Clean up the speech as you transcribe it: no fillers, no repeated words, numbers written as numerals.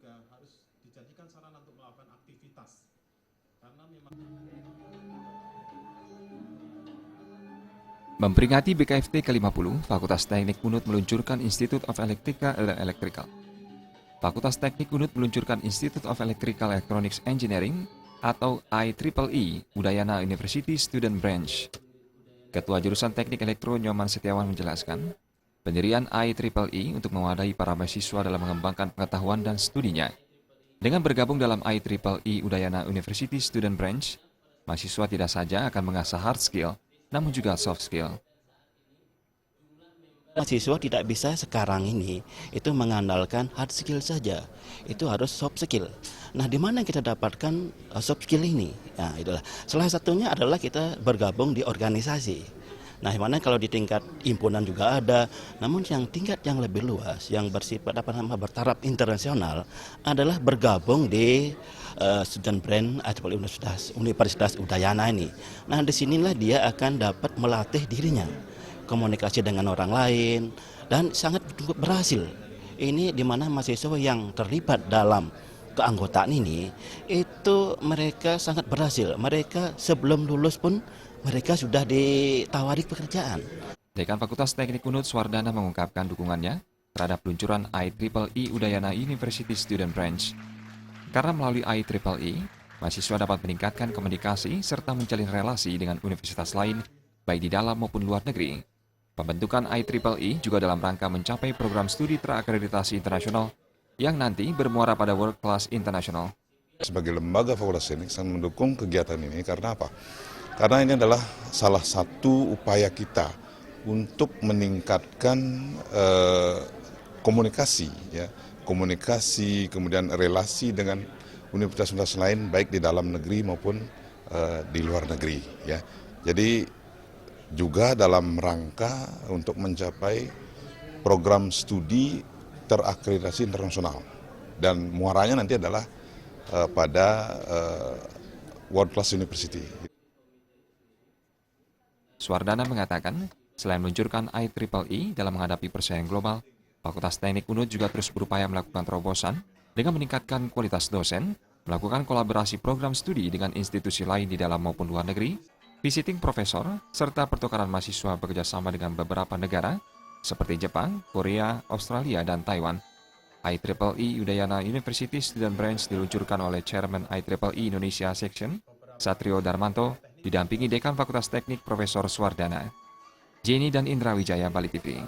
juga harus dijadikan sarana untuk melakukan aktivitas. Karena memang Memperingati BKFT ke-50, Fakultas Teknik Unut meluncurkan Institute of Electrical. Fakultas Teknik Unut meluncurkan Institute of Electrical Electronics Engineering atau IEEE Udayana University Student Branch. Ketua Jurusan Teknik Elektro Nyoman Setiawan menjelaskan, pendirian IEEE untuk mewadahi para mahasiswa dalam mengembangkan pengetahuan dan studinya. Dengan bergabung dalam IEEE Udayana University Student Branch, mahasiswa tidak saja akan mengasah hard skill, namun juga soft skill. Mahasiswa tidak bisa sekarang ini itu mengandalkan hard skill saja, itu harus soft skill. Nah, di mana kita dapatkan soft skill ini? Nah, itulah. Salah satunya adalah kita bergabung di organisasi. Nah, dimana kalau di tingkat himpunan juga ada, namun yang tingkat yang lebih luas, yang bersifat bertaraf internasional adalah bergabung di student brand Universitas Udayana ini. Nah, disinilah dia akan dapat melatih dirinya, komunikasi dengan orang lain, dan sangat berhasil. Ini di mana mahasiswa yang terlibat dalam keanggotaan ini, itu mereka sangat berhasil. Mereka sebelum lulus pun mereka sudah ditawari pekerjaan. Dekan Fakultas Teknik Unut Swardana mengungkapkan dukungannya terhadap peluncuran IEEE Udayana University Student Branch. Karena melalui IEEE, mahasiswa dapat meningkatkan komunikasi serta menjalin relasi dengan universitas lain, baik di dalam maupun luar negeri. Pembentukan IEEE juga dalam rangka mencapai program studi terakreditasi internasional yang nanti bermuara pada World Class International. Sebagai lembaga Fakultas Teknik sangat mendukung kegiatan ini karena apa? Karena ini adalah salah satu upaya kita untuk meningkatkan komunikasi, ya, komunikasi kemudian relasi dengan universitas-universitas lain baik di dalam negeri maupun di luar negeri. Ya, jadi juga dalam rangka untuk mencapai program studi terakreditasi internasional dan muaranya nanti adalah pada World Class University. Swardana mengatakan, selain meluncurkan IEEE dalam menghadapi persaingan global, Fakultas Teknik Unut juga terus berupaya melakukan terobosan dengan meningkatkan kualitas dosen, melakukan kolaborasi program studi dengan institusi lain di dalam maupun luar negeri, visiting profesor, serta pertukaran mahasiswa bekerjasama dengan beberapa negara seperti Jepang, Korea, Australia, dan Taiwan. IEEE Udayana University Student Branch diluncurkan oleh Chairman IEEE Indonesia Section, Satrio Darmanto, didampingi Dekan Fakultas Teknik Profesor Swardana. Jenny dan Indra Wijaya, Bali TV.